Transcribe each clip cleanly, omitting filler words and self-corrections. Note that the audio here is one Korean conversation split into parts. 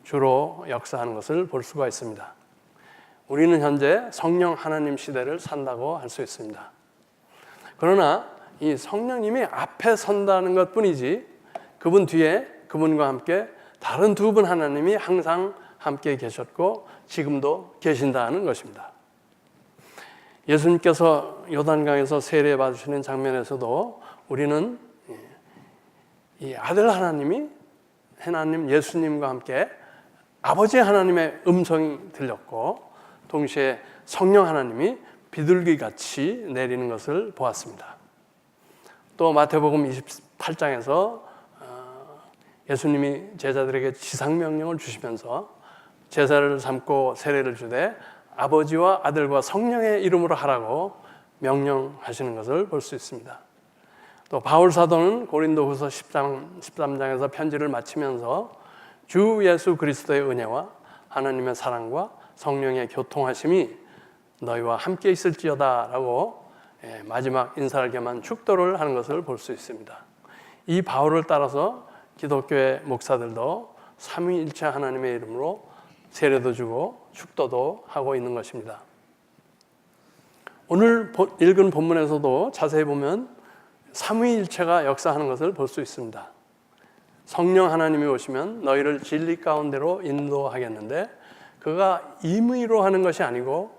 주로 역사하는 것을 볼 수가 있습니다. 우리는 현재 성령 하나님 시대를 산다고 할 수 있습니다. 그러나 이 성령님이 앞에 선다는 것뿐이지 그분 뒤에 그분과 함께 다른 두 분 하나님이 항상 함께 계셨고 지금도 계신다는 것입니다. 예수님께서 요단강에서 세례 받으시는 장면에서도 우리는 이 아들 하나님 예수님과 함께 아버지 하나님의 음성이 들렸고 동시에 성령 하나님이 비둘기같이 내리는 것을 보았습니다. 또 마태복음 28장에서 예수님이 제자들에게 지상명령을 주시면서 제사를 삼고 세례를 주되 아버지와 아들과 성령의 이름으로 하라고 명령하시는 것을 볼 수 있습니다. 또 바울 사도는 고린도후서 13장에서 편지를 마치면서 주 예수 그리스도의 은혜와 하나님의 사랑과 성령의 교통하심이 너희와 함께 있을지어다 라고 마지막 인사를 겸한 축도를 하는 것을 볼 수 있습니다. 이 바울을 따라서 기독교의 목사들도 삼위일체 하나님의 이름으로 세례도 주고 축도도 하고 있는 것입니다. 오늘 읽은 본문에서도 자세히 보면 삼위일체가 역사하는 것을 볼 수 있습니다. 성령 하나님이 오시면 너희를 진리 가운데로 인도하겠는데 그가 임의로 하는 것이 아니고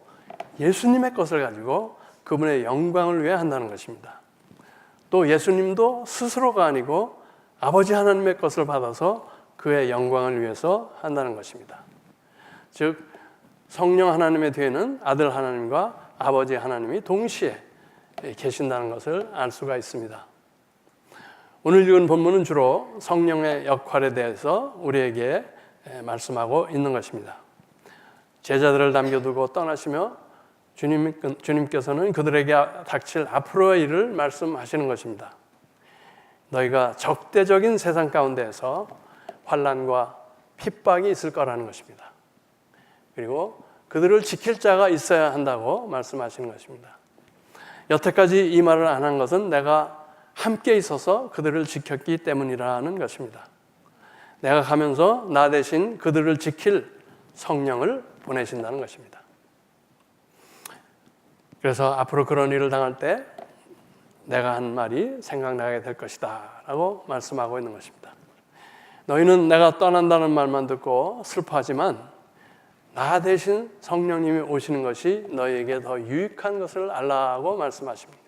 예수님의 것을 가지고 그분의 영광을 위해 한다는 것입니다. 또 예수님도 스스로가 아니고 아버지 하나님의 것을 받아서 그의 영광을 위해서 한다는 것입니다. 즉 성령 하나님의 뒤에는 아들 하나님과 아버지 하나님이 동시에 계신다는 것을 알 수가 있습니다. 오늘 읽은 본문은 주로 성령의 역할에 대해서 우리에게 말씀하고 있는 것입니다. 제자들을 남겨두고 떠나시며 주님께서는 그들에게 닥칠 앞으로의 일을 말씀하시는 것입니다. 너희가 적대적인 세상 가운데에서 환난과 핍박이 있을 거라는 것입니다. 그리고 그들을 지킬 자가 있어야 한다고 말씀하시는 것입니다. 여태까지 이 말을 안 한 것은 내가 함께 있어서 그들을 지켰기 때문이라는 것입니다. 내가 가면서 나 대신 그들을 지킬 성령을 보내신다는 것입니다. 그래서 앞으로 그런 일을 당할 때 내가 한 말이 생각나게 될 것이다 라고 말씀하고 있는 것입니다. 너희는 내가 떠난다는 말만 듣고 슬퍼하지만 나 대신 성령님이 오시는 것이 너희에게 더 유익한 것을 알라고 말씀하십니다.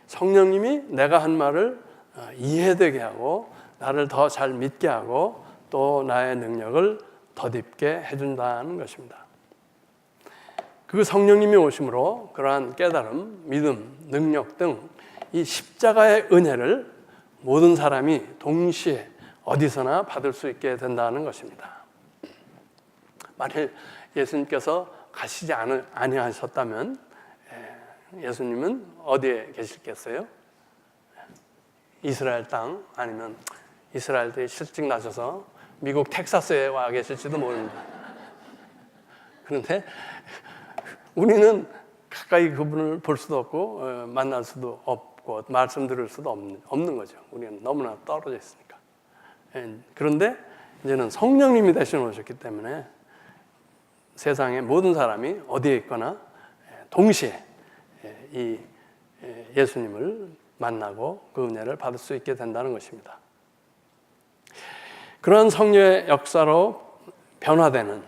성령님이 내가 한 말을 이해되게 하고 나를 더 잘 믿게 하고 또 나의 능력을 덧입게 해준다는 것입니다. 그 성령님이 오심으로 그러한 깨달음, 믿음, 능력 등 이 십자가의 은혜를 모든 사람이 동시에 어디서나 받을 수 있게 된다는 것입니다. 만일 예수님께서 가시지 아니하셨다면 예수님은 어디에 계실겠어요? 이스라엘 땅 아니면 이스라엘에 실직 나셔서 미국 텍사스에 와 계실지도 모릅니다. 그런데 우리는 가까이 그분을 볼 수도 없고 만날 수도 없고 말씀 들을 수도 없는 거죠. 우리는 너무나 떨어져 있으니까. 그런데 이제는 성령님이 대신 오셨기 때문에 세상의 모든 사람이 어디에 있거나 동시에 이 예수님을 만나고 그 은혜를 받을 수 있게 된다는 것입니다. 그런 성령의 역사로 변화되는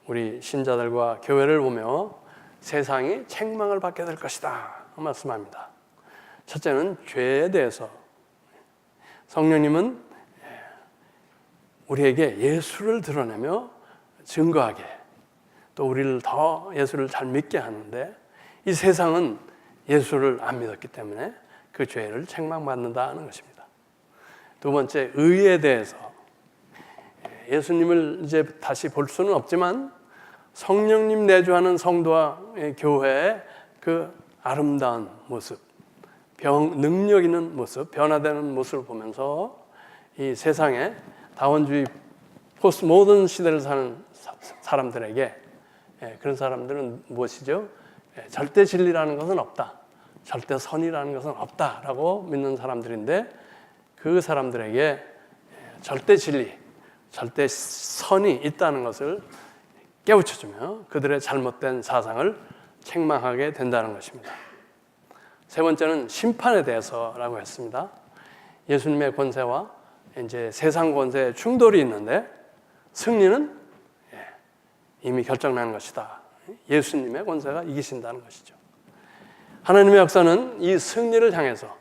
우리 신자들과 교회를 보며 세상이 책망을 받게 될 것이다 말씀합니다. 첫째는 죄에 대해서 성령님은 우리에게 예수를 드러내며 증거하게 또 우리를 더 예수를 잘 믿게 하는데 이 세상은 예수를 안 믿었기 때문에 그 죄를 책망받는다는 것입니다. 두 번째, 의에 대해서 예수님을 이제 다시 볼 수는 없지만 성령님 내주하는 성도와 교회의 그 아름다운 모습, 능력 있는 모습, 변화되는 모습을 보면서 이 세상에 다원주의 포스트 모던 시대를 사는 사람들에게 그런 사람들은 무엇이죠? 절대 진리라는 것은 없다. 절대 선이라는 것은 없다라고 믿는 사람들인데 그 사람들에게 절대 진리, 절대 선이 있다는 것을 깨우쳐주며 그들의 잘못된 사상을 책망하게 된다는 것입니다. 세 번째는 심판에 대해서라고 했습니다. 예수님의 권세와 이제 세상 권세의 충돌이 있는데 승리는 이미 결정난 것이다. 예수님의 권세가 이기신다는 것이죠. 하나님의 역사는 이 승리를 향해서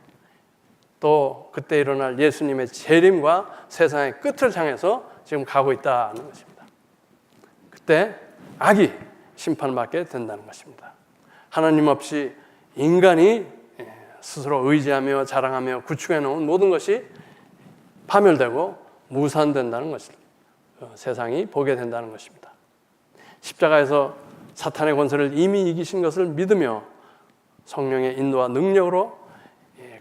또 그때 일어날 예수님의 재림과 세상의 끝을 향해서 지금 가고 있다는 것입니다. 그때 악이 심판받게 된다는 것입니다. 하나님 없이 인간이 스스로 의지하며 자랑하며 구축해 놓은 모든 것이 파멸되고 무산된다는 것을 세상이 보게 된다는 것입니다. 십자가에서 사탄의 권세를 이미 이기신 것을 믿으며 성령의 인도와 능력으로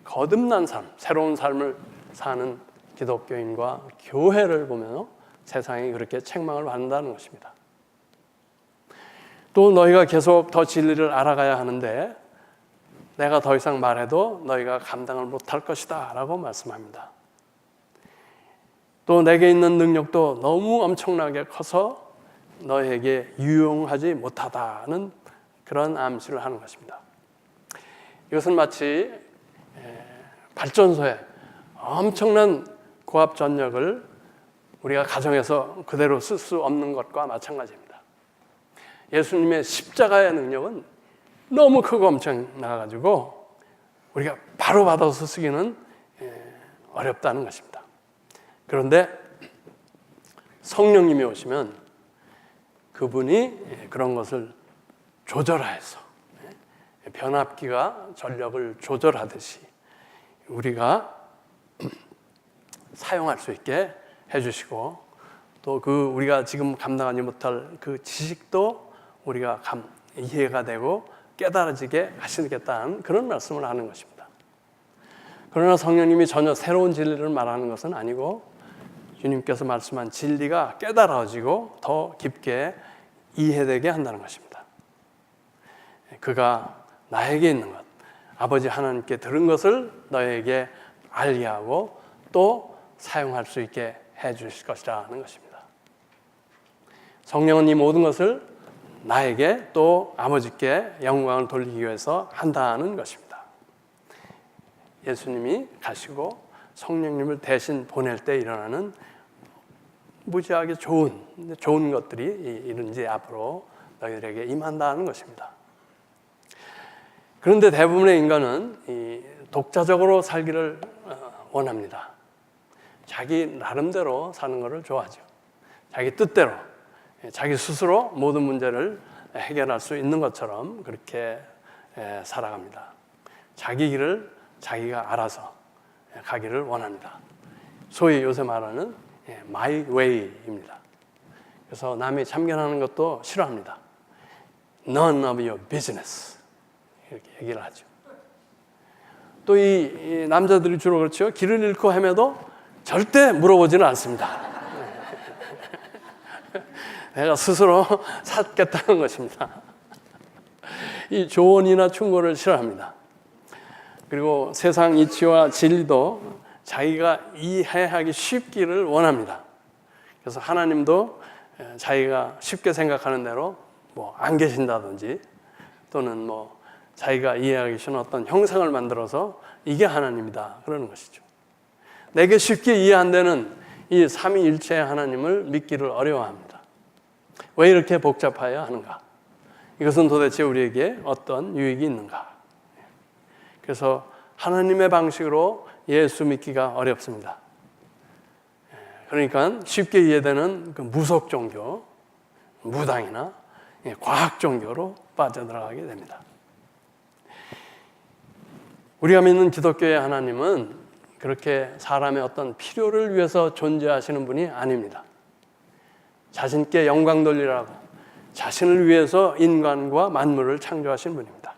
거듭난 삶, 새로운 삶을 사는 기독교인과 교회를 보면 세상이 그렇게 책망을 받는다는 것입니다. 또 너희가 계속 더 진리를 알아가야 하는데 내가 더 이상 말해도 너희가 감당을 못할 것이다 라고 말씀합니다. 또 내게 있는 능력도 너무 엄청나게 커서 너에게 유용하지 못하다는 그런 암시를 하는 것입니다. 이것은 마치 발전소에 엄청난 고압 전력을 우리가 가정에서 그대로 쓸 수 없는 것과 마찬가지입니다. 예수님의 십자가의 능력은 너무 크고 엄청나가지고 우리가 바로 받아서 쓰기는 어렵다는 것입니다. 그런데 성령님이 오시면 그분이 그런 것을 조절해서 변압기가 전력을 조절하듯이 우리가 사용할 수 있게 해주시고 또 그 우리가 지금 감당하지 못할 그 지식도 우리가 이해가 되고 깨달아지게 하시겠다는 그런 말씀을 하는 것입니다. 그러나 성령님이 전혀 새로운 진리를 말하는 것은 아니고 주님께서 말씀한 진리가 깨달아지고 더 깊게 이해되게 한다는 것입니다. 그가 나에게 있는 것, 아버지 하나님께 들은 것을 너에게 알게 하고 또 사용할 수 있게 해 주실 것이라는 것입니다. 성령은 이 모든 것을 나에게 또 아버지께 영광을 돌리기 위해서 한다는 것입니다. 예수님이 가시고 성령님을 대신 보낼 때 일어나는 무지하게 좋은 것들이 이제 앞으로 너희들에게 임한다는 것입니다. 그런데 대부분의 인간은 독자적으로 살기를 원합니다. 자기 나름대로 사는 것을 좋아하죠. 자기 뜻대로, 자기 스스로 모든 문제를 해결할 수 있는 것처럼 그렇게 살아갑니다. 자기 길을 자기가 알아서 가기를 원합니다. 소위 요새 말하는 my way입니다. 그래서 남이 참견하는 것도 싫어합니다. None of your business 이렇게 얘기를 하죠. 또 이 남자들이 주로 그렇죠. 길을 잃고 헤매도 절대 물어보지는 않습니다. 내가 스스로 찾겠다는 것입니다. 이 조언이나 충고를 싫어합니다. 그리고 세상 이치와 진리도 자기가 이해하기 쉽기를 원합니다. 그래서 하나님도 자기가 쉽게 생각하는 대로 안 계신다든지 또는 자기가 이해하기 쉬운 어떤 형상을 만들어서 이게 하나님이다 그러는 것이죠. 내게 쉽게 이해 안 되는 이 삼위일체의 하나님을 믿기를 어려워합니다. 왜 이렇게 복잡해야 하는가? 이것은 도대체 우리에게 어떤 유익이 있는가? 그래서 하나님의 방식으로 예수 믿기가 어렵습니다. 그러니까 쉽게 이해되는 그 무속 종교, 무당이나 과학 종교로 빠져들어가게 됩니다. 우리가 믿는 기독교의 하나님은 그렇게 사람의 어떤 필요를 위해서 존재하시는 분이 아닙니다. 자신께 영광 돌리라고 자신을 위해서 인간과 만물을 창조하신 분입니다.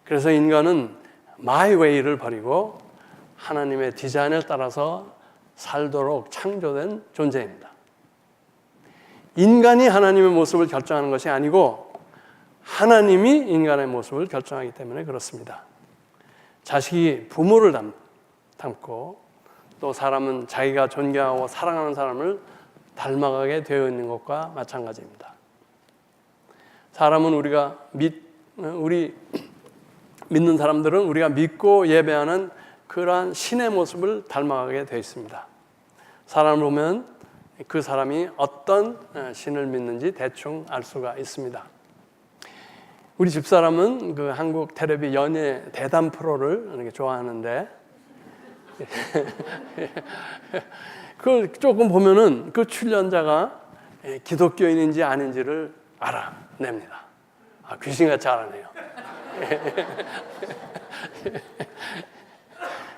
그래서 인간은 my way를 버리고 하나님의 디자인을 따라서 살도록 창조된 존재입니다. 인간이 하나님의 모습을 결정하는 것이 아니고 하나님이 인간의 모습을 결정하기 때문에 그렇습니다. 자식이 부모를 닮고 또 사람은 자기가 존경하고 사랑하는 사람을 닮아가게 되어 있는 것과 마찬가지입니다. 사람은 우리 믿는 사람들은 우리가 믿고 예배하는 그러한 신의 모습을 닮아가게 되어 있습니다. 사람을 보면 그 사람이 어떤 신을 믿는지 대충 알 수가 있습니다. 우리 집사람은 그 한국 텔레비 연예 대담 프로를 이렇게 좋아하는데 그걸 조금 보면은 그 출연자가 기독교인인지 아닌지를 알아냅니다. 귀신같이 알아내요.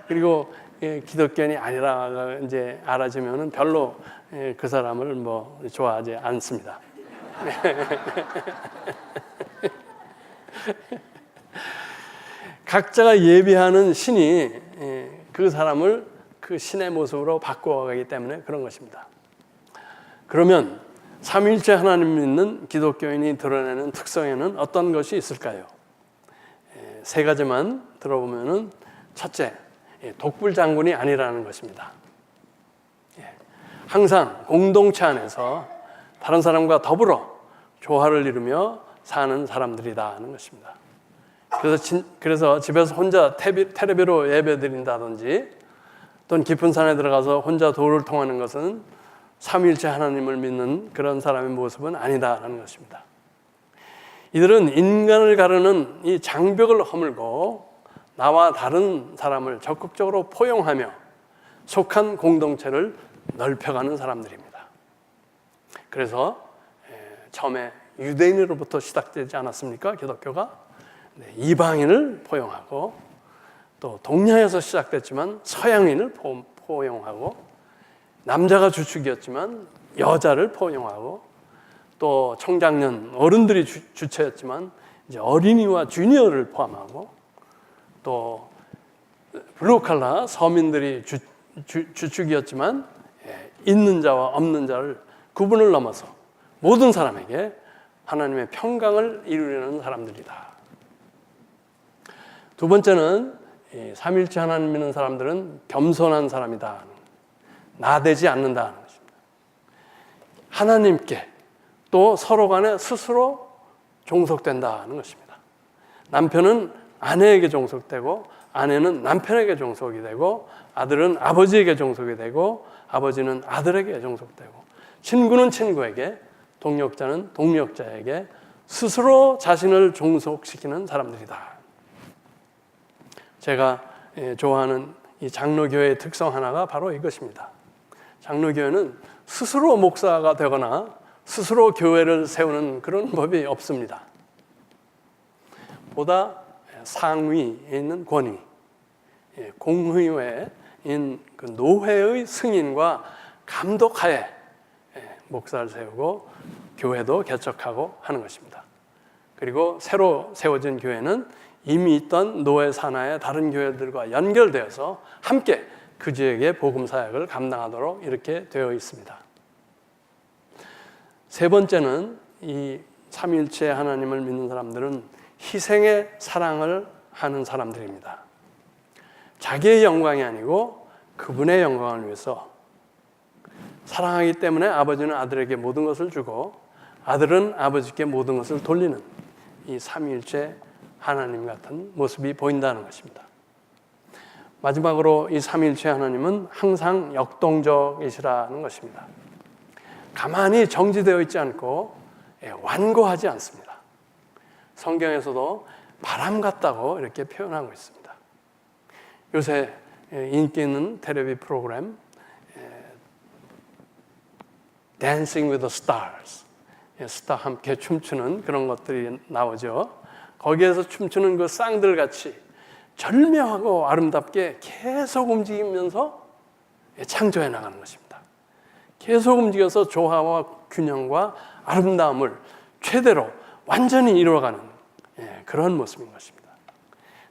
그리고 기독교인이 아니라 이제 알아지면은 별로 그 사람을 뭐 좋아하지 않습니다. 각자가 예배하는 신이 그 사람을 그 신의 모습으로 바꿔가기 때문에 그런 것입니다. 그러면 삼위일체 하나님 믿는 기독교인이 드러내는 특성에는 어떤 것이 있을까요? 세 가지만 들어보면은 첫째, 독불장군이 아니라는 것입니다. 항상 공동체 안에서 다른 사람과 조화를 이루며 사는 사람들이다 하는 것입니다. 그래서 집에서 혼자 텔레비로 예배드린다든지 또는 깊은 산에 들어가서 혼자 도를 통하는 것은 삼위일체 하나님을 믿는 그런 사람의 모습은 아니다라는 것입니다. 이들은 인간을 가르는 이 장벽을 허물고 나와 다른 사람을 적극적으로 포용하며 속한 공동체를 넓혀가는 사람들입니다. 그래서 처음에 유대인으로부터 시작되지 않았습니까? 기독교가 이방인을 포용하고 또 동양에서 시작됐지만 서양인을 포용하고 남자가 주축이었지만 여자를 포용하고 또 청장년 어른들이 주체였지만 이제 어린이와 주니어를 포함하고 또 블루칼라 서민들이 주축이었지만 있는 자와 없는 자를 구분을 넘어서 모든 사람에게 하나님의 평강을 이루려는 사람들이다. 두 번째는 삼위일체 하나님 믿는 사람들은 겸손한 사람이다. 나대지 않는다는 것입니다. 하나님께 또 서로 간에 스스로 종속된다는 것입니다. 남편은 아내에게 종속되고 아내는 남편에게 종속이 되고 아들은 아버지에게 종속이 되고 아버지는 아들에게 종속되고 친구는 친구에게 동력자는 동력자에게 스스로 자신을 종속시키는 사람들이다. 제가 좋아하는 이 장로교회의 특성 하나가 바로 이것입니다. 장로교회는 스스로 목사가 되거나 스스로 교회를 세우는 그런 법이 없습니다. 보다 상위에 있는 권위, 공의회인 그 노회의 승인과 감독하에 목사를 세우고 교회도 개척하고 하는 것입니다. 그리고 새로 세워진 교회는 이미 있던 노회 산하의 다른 교회들과 연결되어서 함께 그 지역의 복음 사역을 감당하도록 이렇게 되어 있습니다. 세 번째는 이 삼위일체 하나님을 믿는 사람들은 희생의 사랑을 하는 사람들입니다. 자기의 영광이 아니고 그분의 영광을 위해서 사랑하기 때문에 아버지는 아들에게 모든 것을 주고 아들은 아버지께 모든 것을 돌리는 이 삼위일체 하나님 같은 모습이 보인다는 것입니다. 마지막으로 이 삼위일체 하나님은 항상 역동적이시라는 것입니다. 가만히 정지되어 있지 않고 완고하지 않습니다. 성경에서도 바람 같다고 이렇게 표현하고 있습니다. 요새 인기 있는 텔레비 프로그램 Dancing with the Stars, 스타와 함께 춤추는 그런 것들이 나오죠. 거기에서 춤추는 그 쌍들 같이 절묘하고 아름답게 계속 움직이면서 창조해 나가는 것입니다. 계속 움직여서 조화와 균형과 아름다움을 최대로 완전히 이루어가는 그런 모습인 것입니다.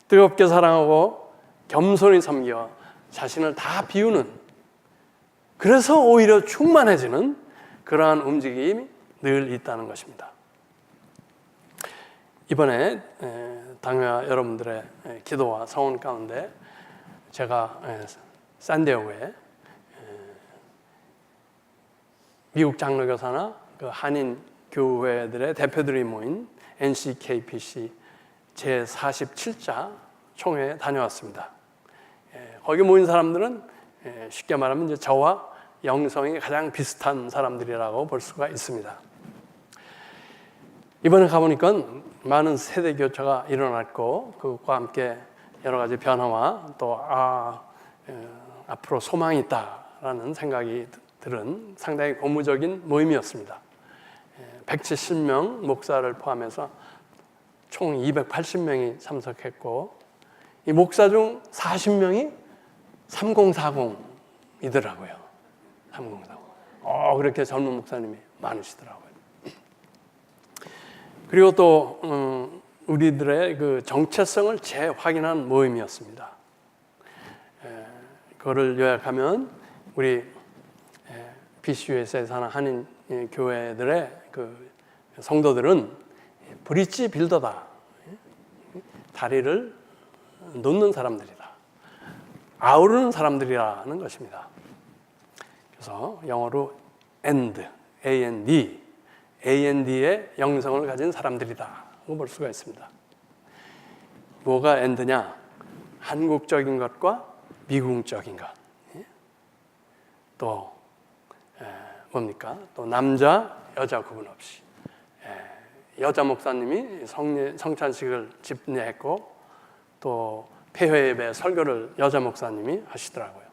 뜨겁게 사랑하고 겸손히 섬겨 자신을 다 비우는, 그래서 오히려 충만해지는 그러한 움직임이 늘 있다는 것입니다. 이번에 당회와 여러분들의 기도와 성원 가운데 제가 샌디에고에 미국 장로교사나 그 한인 교회들의 대표들이 모인 NCKPC 제47자 총회에 다녀왔습니다. 거기 모인 사람들은 쉽게 말하면 이제 저와 영성이 가장 비슷한 사람들이라고 볼 수가 있습니다. 이번에 가보니까 많은 세대 교체가 일어났고 그것과 함께 여러 가지 변화와 또 앞으로 소망이 있다라는 생각이 들은 상당히 고무적인 모임이었습니다. 170명 목사를 포함해서 총 280명이 참석했고 이 목사 중 40명이 3040이더라고요. 3040. 그렇게 젊은 목사님이 많으시더라고요. 그리고 또 우리들의 그 정체성을 재확인한 모임이었습니다. 그거를 요약하면 우리 BCUS에 사는 한인 교회들의 그 성도들은 브릿지 빌더다. 다리를 놓는 사람들이다. 아우르는 사람들이라는 것입니다. 그래서 영어로 AND의 영성을 가진 사람들이다. 볼 수가 있습니다. 뭐가 AND냐? 한국적인 것과 미국적인 것. 또 뭡니까? 또 남자, 여자 구분 없이. 여자 목사님이 성찬식을 집례했고 또 폐회 예배 설교를 여자 목사님이 하시더라고요.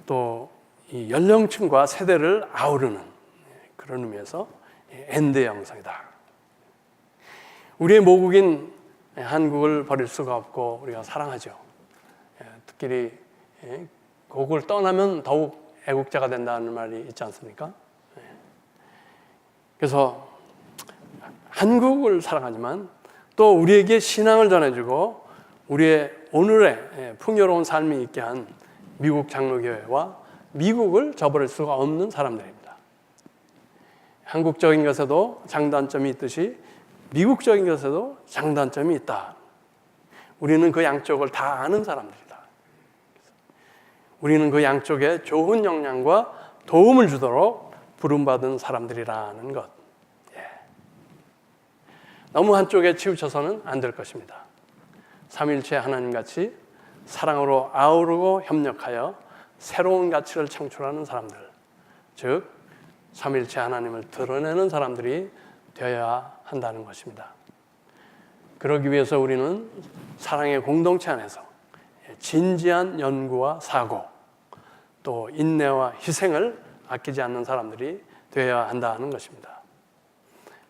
또 이 연령층과 세대를 아우르는 그런 의미에서 AND의 영성이다. 우리의 모국인 한국을 버릴 수가 없고 우리가 사랑하죠. 특히 그걸 떠나면 더욱 애국자가 된다는 말이 있지 않습니까? 그래서 한국을 사랑하지만 또 우리에게 신앙을 전해주고 우리의 오늘의 풍요로운 삶이 있게 한 미국 장로교회와 미국을 저버릴 수가 없는 사람들입니다. 한국적인 것에도 장단점이 있듯이 미국적인 것에도 장단점이 있다. 우리는 그 양쪽을 다 아는 사람들이다. 우리는 그 양쪽에 좋은 영향과 도움을 주도록 부름받은 사람들이라는 것. 너무 한쪽에 치우쳐서는 안 될 것입니다. 삼위일체 하나님같이 사랑으로 아우르고 협력하여 새로운 가치를 창출하는 사람들, 즉 삼위일체 하나님을 드러내는 사람들이 되어야 한다는 것입니다. 그러기 위해서 우리는 사랑의 공동체 안에서 진지한 연구와 사고, 또 인내와 희생을 아끼지 않는 사람들이 되어야 한다는 것입니다.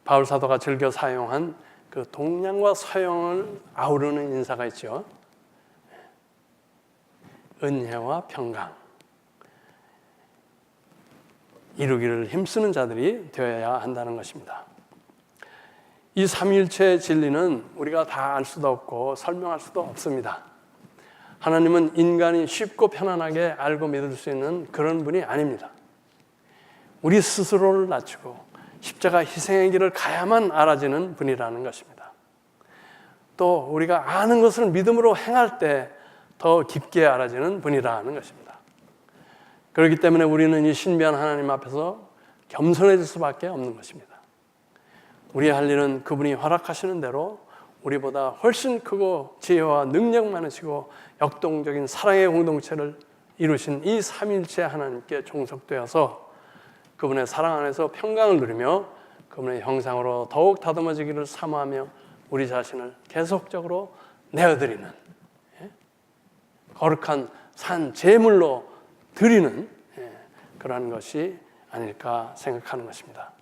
바울 사도가 즐겨 사용한 그 동양과 서양을 아우르는 인사가 있죠. 은혜와 평강, 이루기를 힘쓰는 자들이 되어야 한다는 것입니다. 이 삼위일체의 진리는 우리가 다 알 수도 없고 설명할 수도 없습니다. 하나님은 인간이 쉽고 편안하게 알고 믿을 수 있는 그런 분이 아닙니다. 우리 스스로를 낮추고 십자가 희생의 길을 가야만 알아지는 분이라는 것입니다. 또 우리가 아는 것을 믿음으로 행할 때 더 깊게 알아지는 분이라는 것입니다. 그렇기 때문에 우리는 이 신비한 하나님 앞에서 겸손해질 수밖에 없는 것입니다. 우리의 할 일은 그분이 허락하시는 대로 우리보다 훨씬 크고 지혜와 능력 많으시고 역동적인 사랑의 공동체를 이루신 이 삼위일체 하나님께 종속되어서 그분의 사랑 안에서 평강을 누리며 그분의 형상으로 더욱 다듬어지기를 사모하며 우리 자신을 계속적으로 내어드리는 거룩한 산 제물로 드리는 그러한 것이 아닐까 생각하는 것입니다.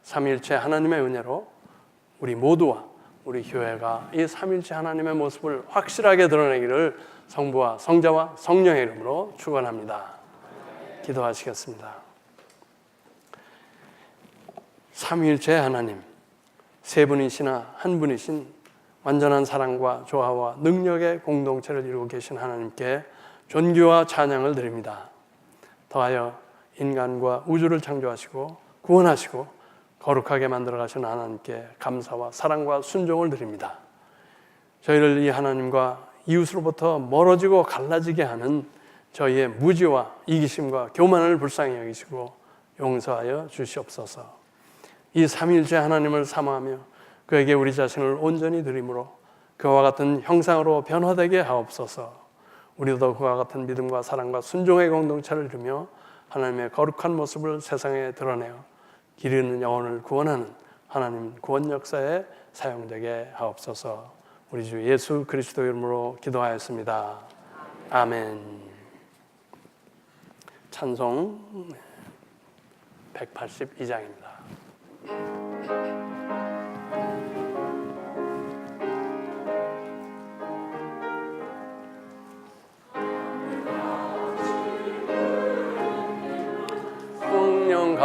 삼위일체 하나님의 은혜로 우리 모두와 우리 교회가 이 삼위일체 하나님의 모습을 확실하게 드러내기를 성부와 성자와 성령의 이름으로 축원합니다. 기도하시겠습니다. 삼위일체 하나님, 세 분이시나 한 분이신 완전한 사랑과 조화와 능력의 공동체를 이루고 계신 하나님께 존귀와 찬양을 드립니다. 더하여 인간과 우주를 창조하시고 구원하시고 거룩하게 만들어 가신 하나님께 감사와 사랑과 순종을 드립니다. 저희를 이 하나님과 이웃으로부터 멀어지고 갈라지게 하는 저희의 무지와 이기심과 교만을 불쌍히 여기시고 용서하여 주시옵소서. 이 삼위일체 하나님을 사모하며 그에게 우리 자신을 온전히 드림으로 그와 같은 형상으로 변화되게 하옵소서. 우리도 그와 같은 믿음과 사랑과 순종의 공동체를 이루며 하나님의 거룩한 모습을 세상에 드러내어 길 잃는 영혼을 구원하는 하나님 구원 역사에 사용되게 하옵소서. 우리 주 예수 그리스도 이름으로 기도하였습니다. 아멘. 찬송 182장입니다. 성령